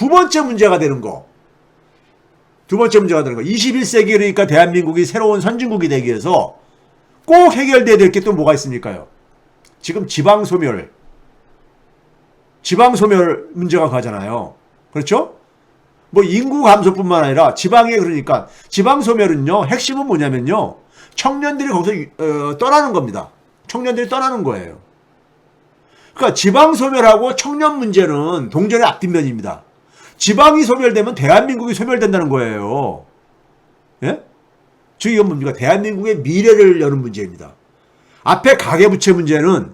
두 번째 문제가 되는 거. 21세기 그러니까 대한민국이 새로운 선진국이 되기 위해서 꼭 해결돼야 될 게 또 뭐가 있습니까요? 지금 지방소멸 문제가 가잖아요. 그렇죠? 뭐 인구 감소뿐만 아니라 지방에 그러니까 지방소멸은요. 핵심은 뭐냐면요. 청년들이 거기서 떠나는 겁니다. 청년들이 떠나는 거예요. 그러니까 지방소멸하고 청년 문제는 동전의 앞뒷면입니다. 지방이 소멸되면 대한민국이 소멸된다는 거예요. 예? 즉 이건 뭡니까? 대한민국의 미래를 여는 문제입니다. 앞에 가계부채 문제는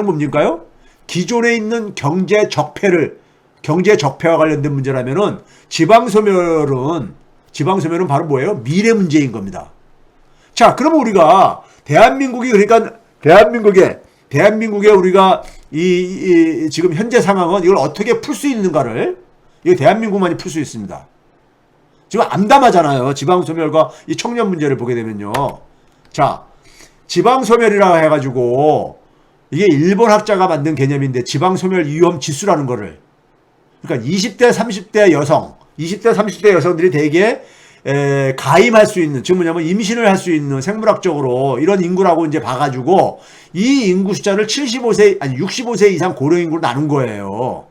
뭡니까요? 기존에 있는 경제 적폐와 관련된 문제라면은 지방소멸은 바로 뭐예요? 미래 문제인 겁니다. 자, 그러면 우리가 대한민국의 우리가 지금 현재 상황은 이걸 어떻게 풀 수 있는가를 이거 대한민국만이 풀 수 있습니다. 지금 암담하잖아요. 지방소멸과 이 청년 문제를 보게 되면요. 자, 지방소멸이라 해가지고 이게 일본 학자가 만든 개념인데 지방소멸 위험 지수라는 거를 그러니까 20대 30대 여성들이 대개 가임할 수 있는, 즉 뭐냐면 임신을 할 수 있는 생물학적으로 이런 인구라고 이제 봐가지고 이 인구 숫자를 65세 이상 고령 인구로 나눈 거예요.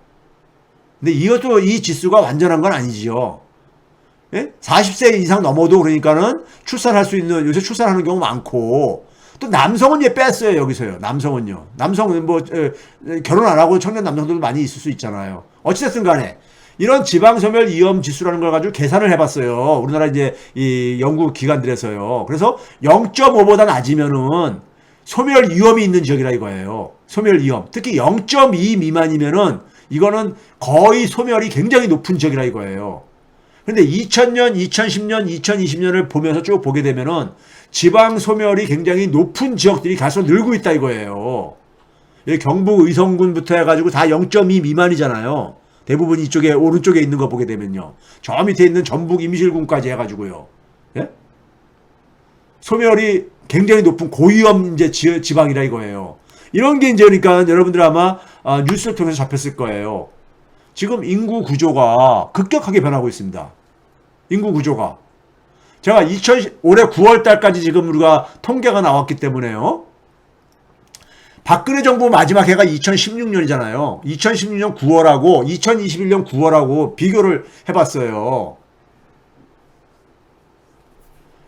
근데 이것도 이 지수가 완전한 건 아니지요. 예? 40세 이상 넘어도 그러니까는 출산할 수 있는, 요새 출산하는 경우 많고, 또 남성은 얘 뺐어요, 여기서요. 남성은요. 남성은 뭐, 결혼 안 하고 청년 남성들도 많이 있을 수 있잖아요. 어찌됐든 간에, 이런 지방소멸 위험 지수라는 걸 가지고 계산을 해봤어요. 우리나라 이제 이 연구 기관들에서요. 그래서 0.5보다 낮으면은 소멸 위험이 있는 지역이라 이거예요. 소멸 위험. 특히 0.2 미만이면은 이거는 거의 소멸이 굉장히 높은 지역이라 이거예요. 근데 2000년, 2010년, 2020년을 보면서 쭉 보게 되면은 지방 소멸이 굉장히 높은 지역들이 갈수록 늘고 있다 이거예요. 경북 의성군부터 해가지고 다 0.2 미만이잖아요. 대부분 이쪽에 오른쪽에 있는 거 보게 되면요. 저 밑에 있는 전북 임실군까지 해가지고요. 예? 소멸이 굉장히 높은 고위험 이제 지방이라 이거예요. 이런 게 이제 그러니까 여러분들 아마 뉴스를 통해서 잡혔을 거예요. 지금 인구 구조가 급격하게 변하고 있습니다. 인구 구조가. 제가 올해 9월 달까지 지금 우리가 통계가 나왔기 때문에요. 박근혜 정부 마지막 해가 2016년이잖아요. 2016년 9월하고 2021년 9월하고 비교를 해봤어요.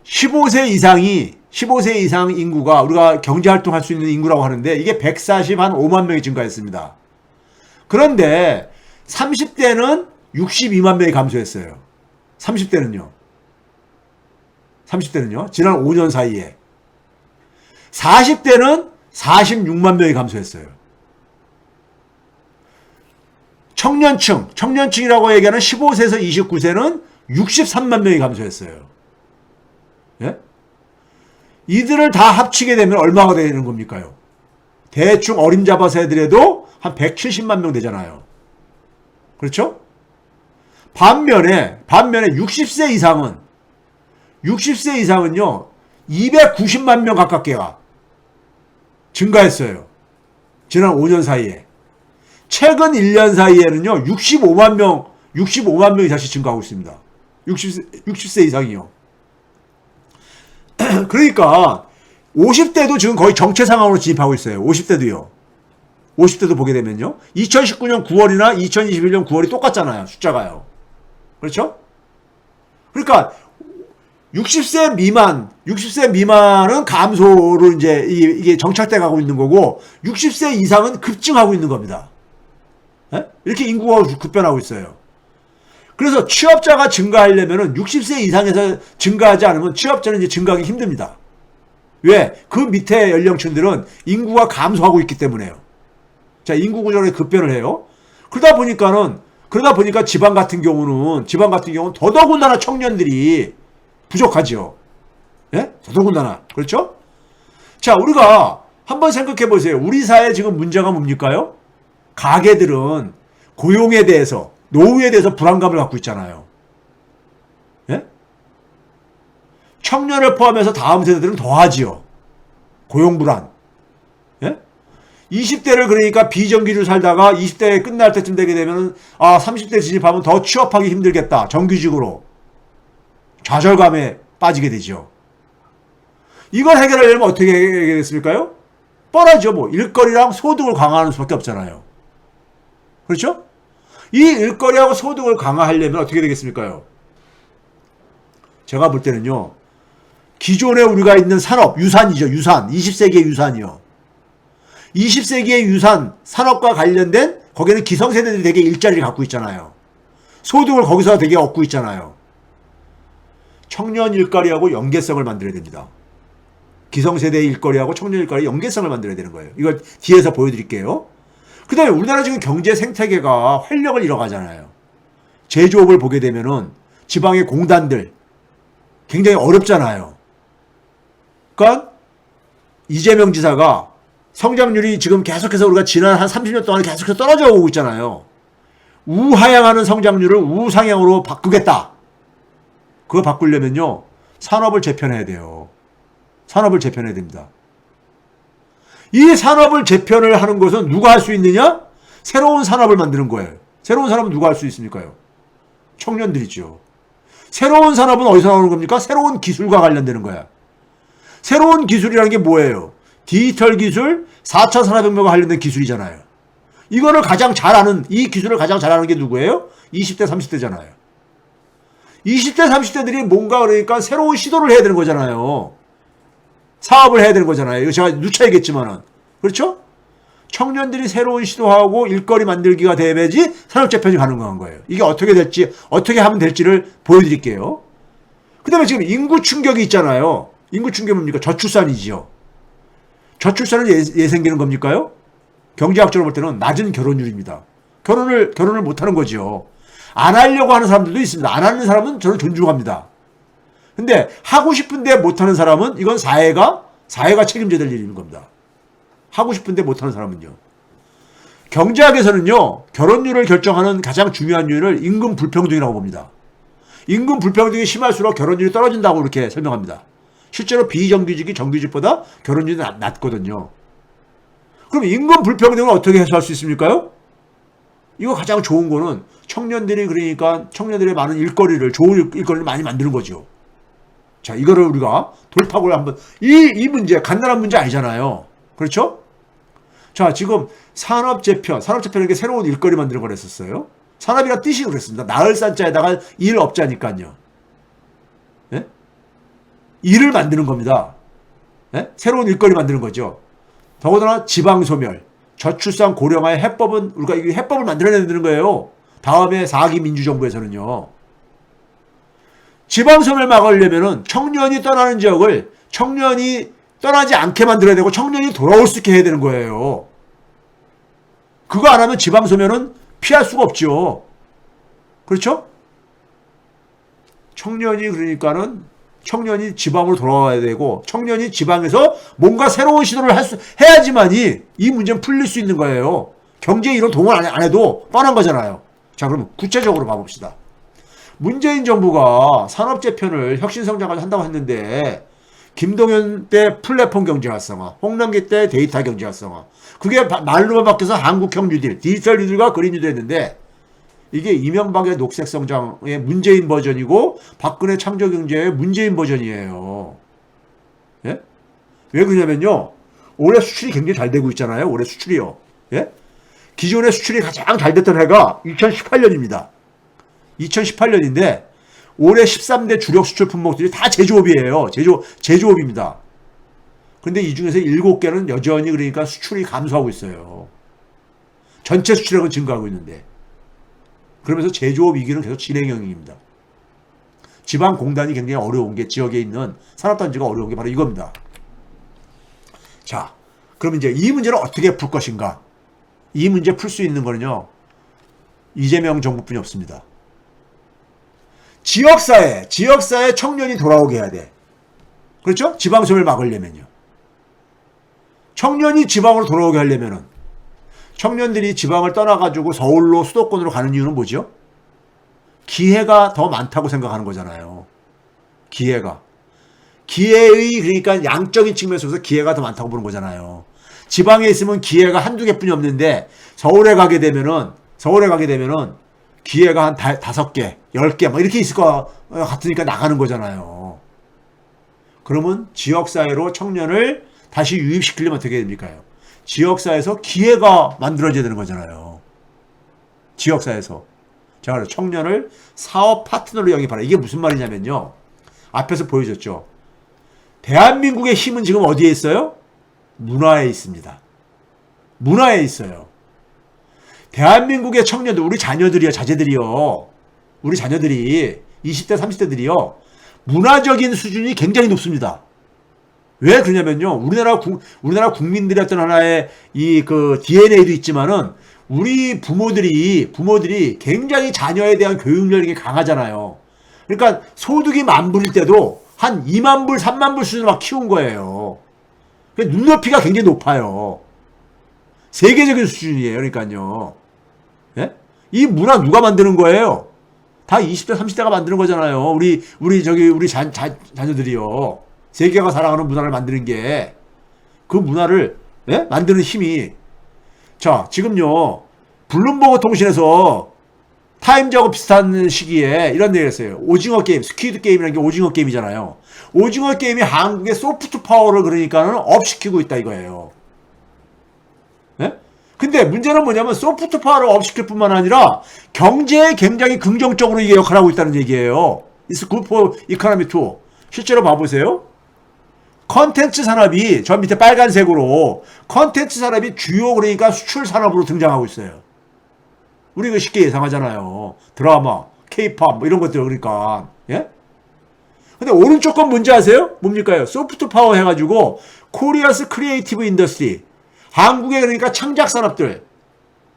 15세 이상 인구가 우리가 경제활동할 수 있는 인구라고 하는데 이게 145만 명이 증가했습니다. 그런데 30대는 62만 명이 감소했어요. 30대는요. 지난 5년 사이에. 40대는 46만 명이 감소했어요. 청년층이라고 얘기하는 15세에서 29세는 63만 명이 감소했어요. 예? 이들을 다 합치게 되면 얼마가 되는 겁니까요? 대충 어림잡아서 해더라도 한 170만 명 되잖아요. 그렇죠? 반면에 60세 이상은요 290만 명 가깝게가 증가했어요. 지난 5년 사이에. 최근 1년 사이에는요 65만 명이 다시 증가하고 있습니다. 60세 이상이요. 그러니까 50대도 지금 거의 정체 상황으로 진입하고 있어요. 50대도 보게 되면요. 2019년 9월이나 2021년 9월이 똑같잖아요. 숫자가요. 그렇죠? 그러니까 60세 미만은 감소로 이제 이게 정착돼 가고 있는 거고 60세 이상은 급증하고 있는 겁니다. 예? 이렇게 인구가 급변하고 있어요. 그래서 취업자가 증가하려면은 60세 이상에서 증가하지 않으면 취업자는 이제 증가하기 힘듭니다. 왜? 그 밑에 연령층들은 인구가 감소하고 있기 때문에요. 자, 인구 구조가 급변을 해요. 그러다 보니까 지방 같은 경우는 더더군다나 청년들이 부족하죠. 예? 더더군다나. 그렇죠? 자, 우리가 한번 생각해 보세요. 우리 사회 지금 문제가 뭡니까요? 가게들은 고용에 대해서, 노후에 대해서 불안감을 갖고 있잖아요. 예? 청년을 포함해서 다음 세대들은 더하지요. 고용 불안. 예? 20대를 그러니까 비정규직으로 살다가 20대 끝날 때쯤 되게 되면 30대 진입하면 더 취업하기 힘들겠다. 정규직으로. 좌절감에 빠지게 되죠. 이걸 해결하려면 어떻게 해결했습니까요? 뻔하죠. 뭐 일거리랑 소득을 강화하는 수밖에 없잖아요. 그렇죠? 이 일거리하고 소득을 강화하려면 어떻게 되겠습니까요? 제가 볼 때는요. 기존에 우리가 있는 산업, 유산이죠. 유산. 20세기의 유산이요. 20세기의 유산, 산업과 관련된 거기는 기성세대들이 되게 일자리를 갖고 있잖아요. 소득을 거기서 되게 얻고 있잖아요. 청년 일거리하고 연계성을 만들어야 됩니다. 기성세대의 일거리하고 청년 일거리의 연계성을 만들어야 되는 거예요. 이걸 뒤에서 보여드릴게요. 그 다음에 우리나라 지금 경제 생태계가 활력을 잃어가잖아요. 제조업을 보게 되면은 지방의 공단들 굉장히 어렵잖아요. 그러니까 이재명 지사가 성장률이 지금 계속해서 우리가 지난 한 30년 동안 계속해서 떨어져 오고 있잖아요. 우하향하는 성장률을 우상향으로 바꾸겠다. 그거 바꾸려면요. 산업을 재편해야 돼요. 산업을 재편해야 됩니다. 이 산업을 재편을 하는 것은 누가 할 수 있느냐? 새로운 산업을 만드는 거예요. 새로운 산업은 누가 할 수 있습니까요? 청년들이죠. 새로운 산업은 어디서 나오는 겁니까? 새로운 기술과 관련되는 거야. 새로운 기술이라는 게 뭐예요? 디지털 기술, 4차 산업혁명과 관련된 기술이잖아요. 이거를 가장 잘하는, 이 기술을 가장 잘하는 게 누구예요? 20대, 30대잖아요. 20대, 30대들이 뭔가 그러니까 새로운 시도를 해야 되는 거잖아요. 사업을 해야 되는 거잖아요. 이거 제가 누차 얘기했지만은. 그렇죠? 청년들이 새로운 시도하고 일거리 만들기가 돼야지 산업재편이 가능한 거예요. 이게 어떻게 될지, 어떻게 하면 될지를 보여드릴게요. 그 다음에 지금 인구 충격이 있잖아요. 인구 충격이 뭡니까? 저출산이지요. 저출산은 왜 생기는 겁니까요? 경제학적으로 볼 때는 낮은 결혼율입니다. 결혼을 못하는 거죠. 안 하려고 하는 사람들도 있습니다. 안 하는 사람은 저는 존중합니다. 근데 하고 싶은데 못하는 사람은 이건 사회가 책임져야 될 일인 겁니다. 하고 싶은데 못하는 사람은요. 경제학에서는요. 결혼율을 결정하는 가장 중요한 요인을 임금 불평등이라고 봅니다. 임금 불평등이 심할수록 결혼율이 떨어진다고 이렇게 설명합니다. 실제로 비정규직이 정규직보다 결혼율이 낮거든요. 그럼 임금 불평등을 어떻게 해소할 수 있습니까요? 이거 가장 좋은 거는 청년들이 그러니까 청년들의 많은 일거리를 좋은 일거리를 많이 만드는 거죠. 자, 이거를 우리가 돌파구를 한번 이 문제 간단한 문제 아니잖아요. 그렇죠? 자, 지금 산업재편이게 새로운 일거리 만드는 걸 했었어요. 산업이란 뜻이 그랬습니다. 나을 산자에다가 일업자니까요. 예? 일을 만드는 겁니다. 예? 새로운 일거리 만드는 거죠. 더군다나 지방소멸, 저출산 고령화의 해법은 우리가 이 해법을 만들어내야 되는 거예요. 다음에 4기 민주정부에서는요. 지방소멸 막으려면은 청년이 떠나는 지역을 청년이 떠나지 않게 만들어야 되고 청년이 돌아올 수 있게 해야 되는 거예요. 그거 안 하면 지방소멸은 피할 수가 없죠. 그렇죠? 청년이 지방으로 돌아와야 되고 청년이 지방에서 뭔가 새로운 시도를 해야지만이 이 문제는 풀릴 수 있는 거예요. 경제 이론 동원 안 해도 뻔한 거잖아요. 자, 그럼 구체적으로 봐봅시다. 문재인 정부가 산업재편을 혁신성장까지 한다고 했는데 김동연 때 플랫폼 경제 활성화, 홍남기 때 데이터 경제 활성화. 그게 말로만 바뀌어서 한국형 뉴딜, 디지털 뉴딜과 그린 뉴딜 했는데 이게 이명박의 녹색성장의 문재인 버전이고 박근혜 창조경제의 문재인 버전이에요. 예? 왜 그러냐면요. 올해 수출이 굉장히 잘 되고 있잖아요. 올해 수출이요. 예? 기존의 수출이 가장 잘 됐던 해가 2018년입니다. 2018년인데 올해 13대 주력 수출 품목들이 다 제조업이에요. 제조업입니다. 근데 이 중에서 7개는 여전히 그러니까 수출이 감소하고 있어요. 전체 수출액은 증가하고 있는데. 그러면서 제조업 위기는 계속 진행형입니다. 지방 공단이 굉장히 어려운 게 지역에 있는 산업단지가 어려운 게 바로 이겁니다. 자, 그럼 이제 이 문제를 어떻게 풀 것인가? 이 문제 풀 수 있는 거는요. 이재명 정부뿐이 없습니다. 지역사회 청년이 돌아오게 해야 돼. 그렇죠? 지방소멸 막으려면요. 청년이 지방으로 돌아오게 하려면은 청년들이 지방을 떠나가지고 서울로 수도권으로 가는 이유는 뭐죠? 기회가 더 많다고 생각하는 거잖아요. 기회의 그러니까 양적인 측면에서 기회가 더 많다고 보는 거잖아요. 지방에 있으면 기회가 한두 개뿐이 없는데 서울에 가게 되면은 기회가 한 5개, 10개 막 이렇게 있을 것 같으니까 나가는 거잖아요. 그러면 지역사회로 청년을 다시 유입시키려면 어떻게 됩니까? 지역사회에서 기회가 만들어져야 되는 거잖아요. 지역사회에서. 자, 그래서 청년을 사업 파트너로 영입하라. 이게 무슨 말이냐면요. 앞에서 보여줬죠. 대한민국의 힘은 지금 어디에 있어요? 문화에 있습니다. 문화에 있어요. 대한민국의 청년들, 우리 자녀들이요, 자제들이요. 우리 자녀들이 20대, 30대들이요. 문화적인 수준이 굉장히 높습니다. 왜 그러냐면요. 우리나라 국민들의 어떤 하나의 그 DNA도 있지만은 우리 부모들이 굉장히 자녀에 대한 교육열이 강하잖아요. 그러니까 소득이 10,000불일 때도 한 20,000불, 30,000불 수준으로 막 키운 거예요. 눈높이가 굉장히 높아요. 세계적인 수준이에요. 그러니까요. 예? 이 문화 누가 만드는 거예요? 다 20대, 30대가 만드는 거잖아요. 우리 자녀들이요. 세계가 살아가는 문화를 만드는 게, 그 문화를, 예? 만드는 힘이. 자, 지금요, 블룸버그 통신에서 타임즈하고 비슷한 시기에 이런 얘기를 했어요. 오징어 게임, 스퀴드 게임이라는 게 오징어 게임이잖아요. 오징어 게임이 한국의 소프트 파워를 그러니까는 업시키고 있다 이거예요. 예? 근데 문제는 뭐냐면 소프트 파워를 업시킬 뿐만 아니라 경제에 굉장히 긍정적으로 이게 역할을 하고 있다는 얘기예요. It's good for economy too. 실제로 봐보세요. 컨텐츠 산업이 저 밑에 빨간색으로 컨텐츠 산업이 주요 그러니까 수출 산업으로 등장하고 있어요. 우리 그 쉽게 예상하잖아요. 드라마, 케이팝 뭐 이런 것들 그러니까. 예? 근데 오른쪽 건 뭔지 아세요? 뭡니까요? 소프트 파워 해가지고 코리아스 크리에이티브 인더스트리. 한국의 그러니까 창작 산업들.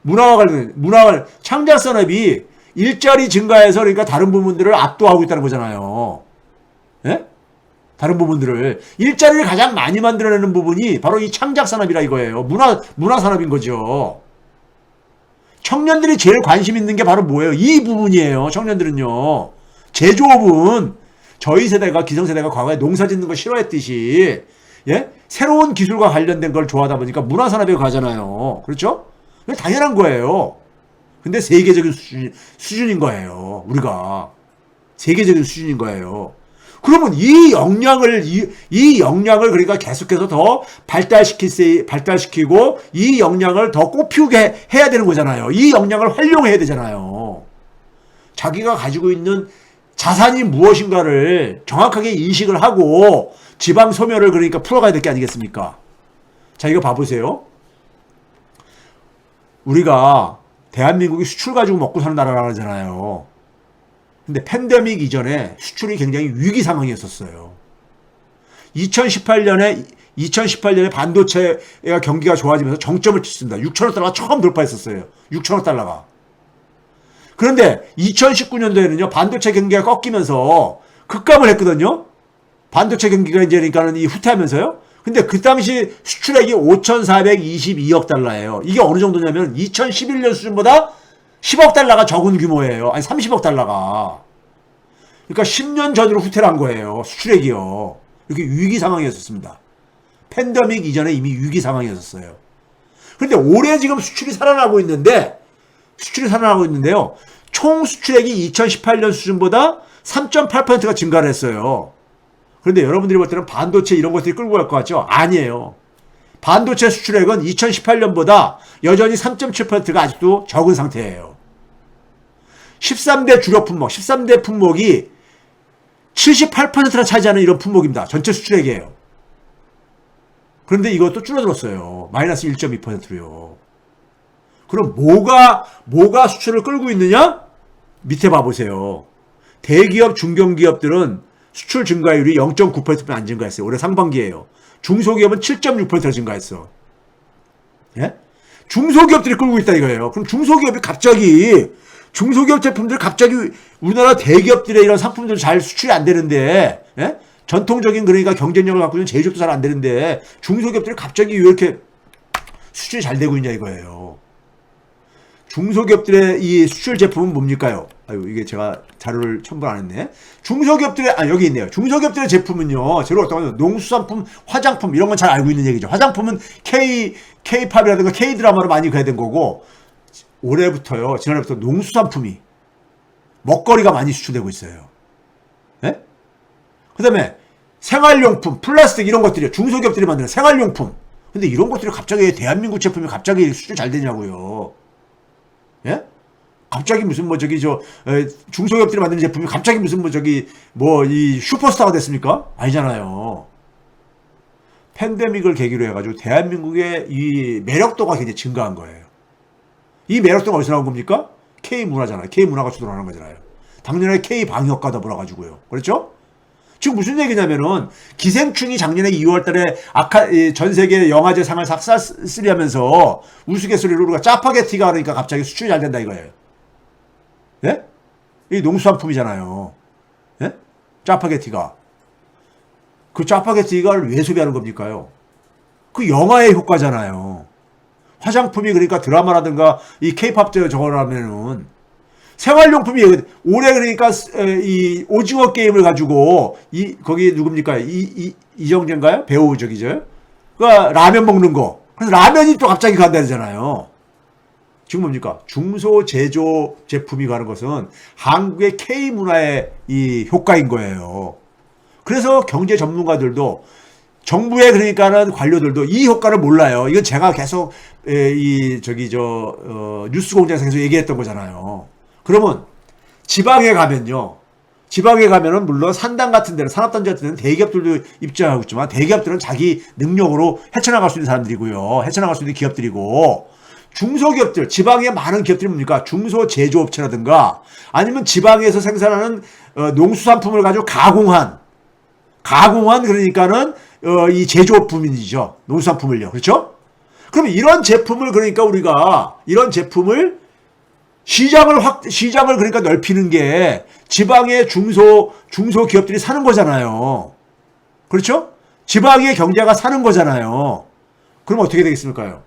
문화와 관련 창작 산업이 일자리 증가해서 그러니까 다른 부분들을 압도하고 있다는 거잖아요. 예? 다른 부분들을 일자리를 가장 많이 만들어내는 부분이 바로 이 창작 산업이라 이거예요. 문화 산업인 거죠. 청년들이 제일 관심 있는 게 바로 뭐예요? 이 부분이에요. 청년들은요. 제조업은 저희 세대가 기성세대가 과거에 농사 짓는 거 싫어했듯이 예? 새로운 기술과 관련된 걸 좋아하다 보니까 문화 산업에 가잖아요. 그렇죠? 당연한 거예요. 근데 세계적인 수준인 거예요. 우리가 세계적인 수준인 거예요. 그러면 이 역량을 그러니까 계속해서 더 발달시키고 이 역량을 더 꽃피우게 해야 되는 거잖아요. 이 역량을 활용해야 되잖아요. 자기가 가지고 있는 자산이 무엇인가를 정확하게 인식을 하고 지방 소멸을 그러니까 풀어가야 될 게 아니겠습니까? 자, 이거 봐보세요. 우리가 대한민국이 수출 가지고 먹고 사는 나라라고 하잖아요. 근데 팬데믹 이전에 수출이 굉장히 위기 상황이었었어요. 2018년에 반도체가 경기가 좋아지면서 정점을 찍습니다. 6천억 달러가 처음 돌파했었어요. 6천억 달러가. 그런데 2019년도에는요, 반도체 경기가 꺾이면서 급감을 했거든요. 반도체 경기가 이제 그러니까는 이 후퇴하면서요. 근데 그 당시 수출액이 5,422억 달러예요. 이게 어느 정도냐면 2011년 수준보다 10억 달러가 적은 규모예요. 아니 30억 달러가. 그러니까 10년 전으로 후퇴를 한 거예요. 수출액이요. 이렇게 위기 상황이었습니다. 팬데믹 이전에 이미 위기 상황이었어요. 그런데 올해 지금 수출이 살아나고 있는데요. 총 수출액이 2018년 수준보다 3.8%가 증가를 했어요. 그런데 여러분들이 볼 때는 반도체 이런 것들이 끌고 갈 것 같죠? 아니에요. 반도체 수출액은 2018년보다 여전히 3.7%가 아직도 적은 상태예요. 13대 주력 품목, 13대 품목이 78%나 차지하는 이런 품목입니다. 전체 수출액이에요. 그런데 이것도 줄어들었어요. 마이너스 1.2%로요. 그럼 뭐가 수출을 끌고 있느냐? 밑에 봐보세요. 대기업, 중견기업들은 수출 증가율이 0.9%만 안 증가했어요. 올해 상반기에요. 중소기업은 7.6%가 증가했어. 예? 중소기업들이 끌고 있다 이거예요. 그럼 중소기업 제품들이 갑자기 우리나라 대기업들의 이런 상품들 잘 수출이 안 되는데, 예? 전통적인 그러니까 경쟁력을 갖고 있는 제조업도 잘 안 되는데, 중소기업들이 갑자기 왜 이렇게 수출이 잘 되고 있냐 이거예요. 중소기업들의 이 수출 제품은 뭡니까요? 아유, 이게 제가 자료를 첨부를 안 했네. 중소기업들의, 여기 있네요. 중소기업들의 제품은요, 재료 어떤 거냐, 농수산품, 화장품, 이런 건 잘 알고 있는 얘기죠. 화장품은 K-팝이라든가 K-드라마로 많이 가야 된 거고, 올해부터요, 지난해부터 농수산품이, 먹거리가 많이 수출되고 있어요. 예? 그 다음에 생활용품, 플라스틱 이런 것들이요. 중소기업들이 만드는 생활용품. 근데 이런 것들이 갑자기 대한민국 제품이 갑자기 수출 잘 되냐고요. 예? 갑자기 무슨 중소기업들이 만드는 제품이 갑자기 무슨 이 슈퍼스타가 됐습니까? 아니잖아요. 팬데믹을 계기로 해가지고 대한민국의 이 매력도가 굉장히 증가한 거예요. 이 매력도가 어디서 나온 겁니까? K문화잖아요. K문화가 주도하는 거잖아요. 작년에 K방역과 더불어가지고요. 그렇죠? 지금 무슨 얘기냐면은 기생충이 작년에 2월 달에 전 세계 영화제상을 싹쓸이 하면서 우스갯소리로 우리가 짜파게티가 그러니까 갑자기 수출이 잘 된다 이거예요. 예? 이 농수산품이잖아요. 예? 짜파게티가. 그 짜파게티가 왜 소비하는 겁니까요? 그 영화의 효과잖아요. 화장품이 그러니까 드라마라든가 이 케이팝 저거라면은 생활용품이 올해 그러니까 이 오징어 게임을 가지고 거기 누굽니까? 이정재인가요? 배우 저기죠. 그러니까 라면 먹는 거. 그래서 라면이 또 갑자기 간다잖아요. 지금 뭡니까? 중소 제조 제품이 가는 것은 한국의 K 문화의 이 효과인 거예요. 그래서 경제 전문가들도 정부의 그러니까는 관료들도 이 효과를 몰라요. 이건 제가 계속 뉴스공장에서 계속 얘기했던 거잖아요. 그러면 지방에 가면은 물론 산당 같은 데는 산업단지 같은 데는 대기업들도 입장하고 있지만 대기업들은 자기 능력으로 헤쳐나갈 수 있는 사람들이고요. 헤쳐나갈 수 있는 기업들이고 중소기업들, 지방의 많은 기업들이 뭡니까? 중소제조업체라든가 아니면 지방에서 생산하는 농수산품을 가지고 가공한 그러니까는 이 제조업품이죠. 농수산품을요. 그렇죠? 그러면 이런 제품을 그러니까 우리가 이런 제품을 시장을 그러니까 넓히는 게 지방의 중소기업들이 사는 거잖아요. 그렇죠? 지방의 경제가 사는 거잖아요. 그럼 어떻게 되겠습니까?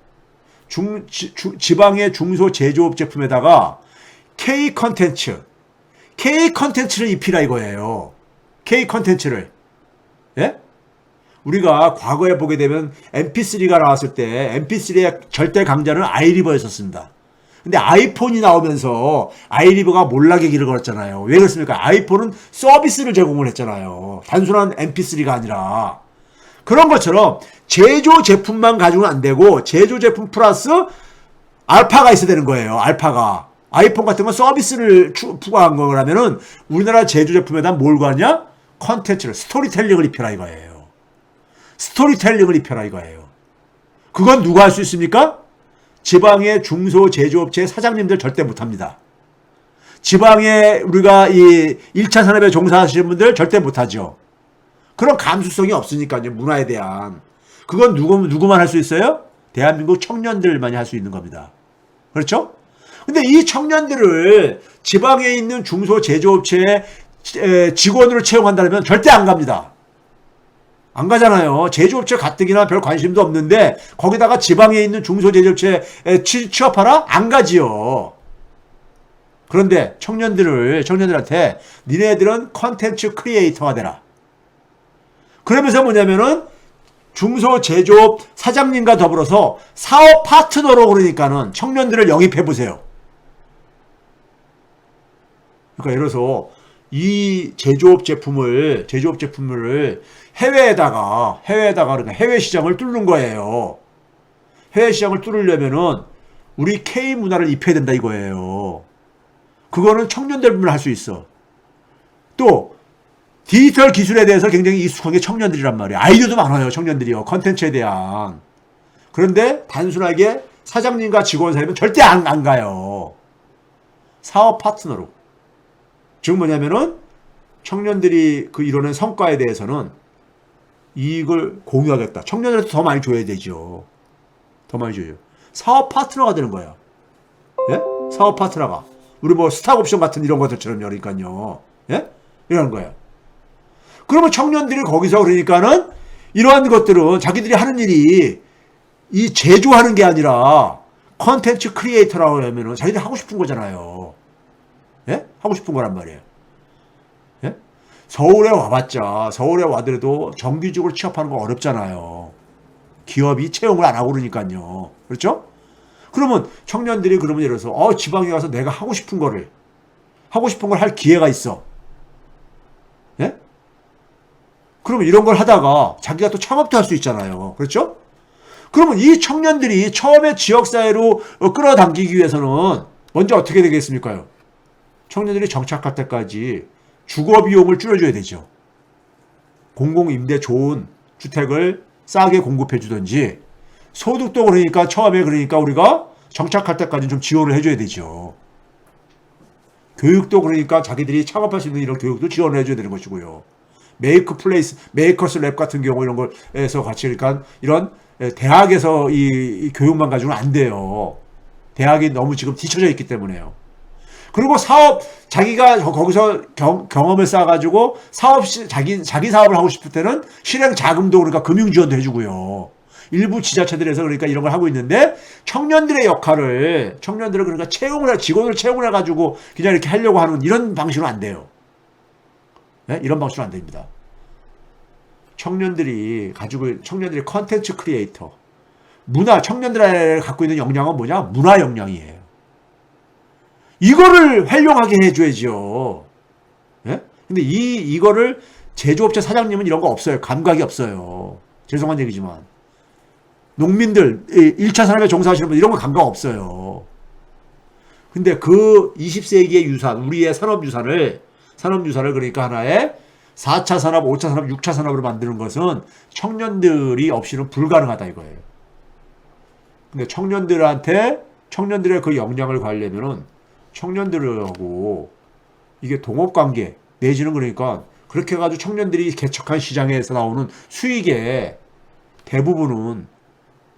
지방의 중소제조업 제품에다가 K 컨텐츠를 입히라 이거예요. K 컨텐츠를. 예? 우리가 과거에 보게 되면 MP3가 나왔을 때 MP3의 절대 강자는 아이리버였었습니다. 근데 아이폰이 나오면서 아이리버가 몰락의 길을 걸었잖아요. 왜 그렇습니까? 아이폰은 서비스를 제공을 했잖아요. 단순한 MP3가 아니라. 그런 것처럼 제조 제품만 가지고는 안 되고 제조 제품 플러스 알파가 있어야 되는 거예요. 알파가. 아이폰 같은 건 서비스를 부과한 거라면은 우리나라 제조 제품에다 뭘 구하냐? 컨텐츠를, 스토리텔링을 입혀라 이거예요. 스토리텔링을 입혀라 이거예요. 그건 누가 할 수 있습니까? 지방의 중소제조업체 사장님들 절대 못합니다. 지방에 우리가 이 1차 산업에 종사하시는 분들 절대 못하죠. 그런 감수성이 없으니까요. 문화에 대한. 그건 누구만 할 수 있어요? 대한민국 청년들만이 할 수 있는 겁니다. 그렇죠? 근데 이 청년들을 지방에 있는 중소제조업체에 직원으로 채용한다면 절대 안 갑니다. 안 가잖아요. 제조업체 가뜩이나 별 관심도 없는데 거기다가 지방에 있는 중소제조업체에 취업하라? 안 가지요. 그런데 청년들한테 니네들은 컨텐츠 크리에이터가 되라. 그러면서 뭐냐면은 중소제조업 사장님과 더불어서 사업 파트너로 그러니까는 청년들을 영입해보세요. 그러니까 예를 들어서 이 제조업 제품을 해외에다가 그러니까 해외 시장을 뚫는 거예요. 해외 시장을 뚫으려면은 우리 K 문화를 입혀야 된다 이거예요. 그거는 청년들만 할 수 있어. 또 디지털 기술에 대해서 굉장히 익숙한 게 청년들이란 말이에요. 아이디어도 많아요, 청년들이요. 컨텐츠에 대한. 그런데 단순하게 사장님과 직원 사이면 절대 안 가요. 사업 파트너로. 즉 뭐냐면은 청년들이 그 이루는 성과에 대해서는 이익을 공유하겠다. 청년들한테 더 많이 줘야 되죠. 더 많이 줘요. 사업 파트너가 되는 거예요. 예? 사업 파트너가. 우리 뭐 스탁옵션 같은 이런 것들처럼 그러니까요. 예? 이런 거예요. 그러면 청년들이 거기서 그러니까는 이러한 것들은 자기들이 하는 일이 이 제조하는 게 아니라 컨텐츠 크리에이터라고 하면은 자기들이 하고 싶은 거잖아요. 예? 하고 싶은 거란 말이에요. 예? 서울에 와봤자 서울에 와더라도 정규직으로 취업하는 거 어렵잖아요. 기업이 채용을 안 하고 그러니까요. 그렇죠? 그러면 청년들이 그러면 예를 들어서 지방에 가서 내가 하고 싶은 걸 할 기회가 있어. 예? 그러면 이런 걸 하다가 자기가 또 창업도 할 수 있잖아요. 그렇죠? 그러면 이 청년들이 처음에 지역사회로 끌어당기기 위해서는 먼저 어떻게 되겠습니까? 청년들이 정착할 때까지 주거비용을 줄여줘야 되죠. 공공임대 좋은 주택을 싸게 공급해 주든지, 소득도 그러니까 처음에 그러니까 우리가 정착할 때까지 좀 지원을 해줘야 되죠. 교육도 그러니까 자기들이 창업할 수 있는 이런 교육도 지원을 해줘야 되는 것이고요. 메이커스 랩 같은 경우 이런 걸에서 같이 그러니까 이런 대학에서 이 교육만 가지고는 안 돼요. 대학이 너무 지금 뒤쳐져 있기 때문에요. 그리고 자기가 거기서 경험을 쌓아가지고 자기 사업을 하고 싶을 때는 실행 자금도 그러니까 금융 지원도 해주고요. 일부 지자체들에서 그러니까 이런 걸 하고 있는데, 청년들의 역할을, 청년들을 그러니까 직원을 채용을 해가지고 그냥 이렇게 하려고 하는 이런 방식으로 안 돼요. 네? 이런 방식으로 안 됩니다. 청년들이 컨텐츠 크리에이터. 청년들이 갖고 있는 역량은 뭐냐? 문화 역량이에요. 이거를 활용하게 해줘야죠. 예? 근데 이거를 제조업체 사장님은 이런 거 없어요. 감각이 없어요. 죄송한 얘기지만. 농민들, 1차 산업에 종사하시는 분들 이런 거 감각 없어요. 근데 그 20세기의 유산, 우리의 산업유산을 그러니까 하나의 4차 산업, 5차 산업, 6차 산업으로 만드는 것은 청년들이 없이는 불가능하다 이거예요. 근데 청년들의 그 역량을 구하려면은 청년들하고 이게 동업관계 내지는 그러니까 그렇게 해가지고 청년들이 개척한 시장에서 나오는 수익의 대부분은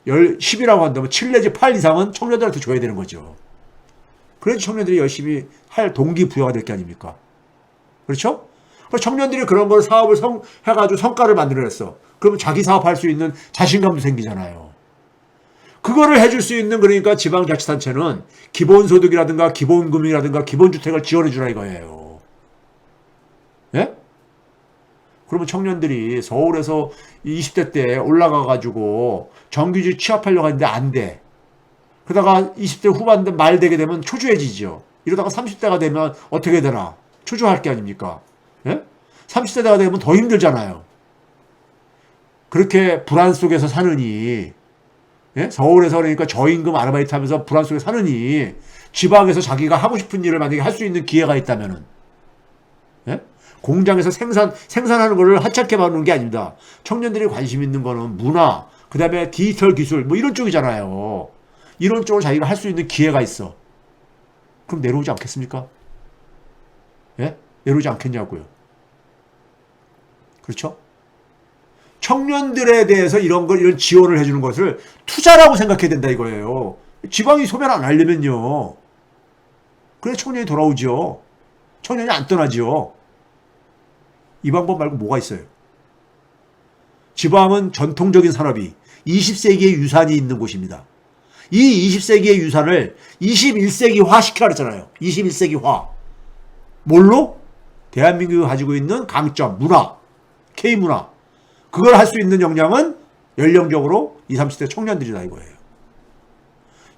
10이라고 한다면 7 내지 8 이상은 청년들한테 줘야 되는 거죠. 그래서 청년들이 열심히 할 동기부여가 될 게 아닙니까? 그렇죠? 청년들이 그런 걸 사업을 해가지고 성과를 만들어냈어. 그러면 자기 사업할 수 있는 자신감도 생기잖아요. 그거를 해줄 수 있는 그러니까 지방자치단체는 기본소득이라든가 기본금융이라든가 기본주택을 지원해주라 이거예요. 예? 그러면 청년들이 서울에서 20대 때 올라가가지고 정규직 취업하려고 하는데 안 돼. 그러다가 20대 후반 말 되게 되면 초조해지죠. 이러다가 30대가 되면 어떻게 되나? 초조할 게 아닙니까? 예? 30대가 되면 더 힘들잖아요. 그렇게 불안 속에서 사느니, 예? 서울에서 그러니까 저임금 아르바이트 하면서 불안 속에 사느니, 지방에서 자기가 하고 싶은 일을 만약에 할 수 있는 기회가 있다면은, 예? 공장에서 생산하는 거를 하찮게 봐놓는 게 아닙니다. 청년들이 관심 있는 거는 문화, 그 다음에 디지털 기술, 뭐 이런 쪽이잖아요. 이런 쪽을 자기가 할 수 있는 기회가 있어. 그럼 내려오지 않겠습니까? 예? 내려오지 않겠냐고요. 그렇죠? 청년들에 대해서 이런 지원을 해주는 것을 투자라고 생각해야 된다 이거예요. 지방이 소멸 안 하려면요. 그래 청년이 돌아오죠. 청년이 안 떠나죠. 이 방법 말고 뭐가 있어요? 지방은 전통적인 산업이 20세기의 유산이 있는 곳입니다. 이 20세기의 유산을 21세기화 시키라 그랬잖아요. 21세기화. 뭘로? 대한민국이 가지고 있는 강점, 문화, K문화. 그걸 할 수 있는 역량은 연령적으로 20, 30대 청년들이다 이거예요.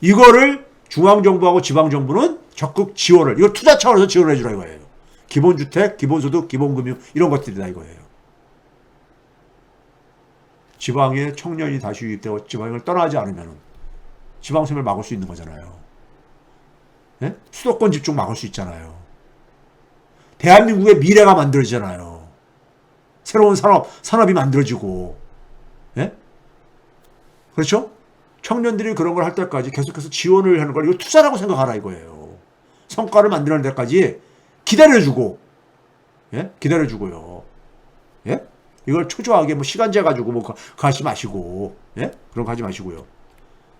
이거를 중앙정부하고 지방정부는 적극 지원을, 이거 투자 차원에서 지원을 해주라 이거예요. 기본주택, 기본소득, 기본금융 이런 것들이다 이거예요. 지방에 청년이 다시 유입되고 지방을 떠나지 않으면 지방소멸 막을 수 있는 거잖아요. 네? 수도권 집중 막을 수 있잖아요. 대한민국의 미래가 만들어지잖아요. 새로운 산업이 만들어지고, 예? 그렇죠? 청년들이 그런 걸 할 때까지 계속해서 지원을 하는 걸 이거 투자라고 생각하라 이거예요. 성과를 만드는 데까지 기다려주고, 예? 기다려주고요. 예? 이걸 초조하게 뭐 시간제 가지고 뭐 가지 마시고, 예? 그런 거 하지 마시고요.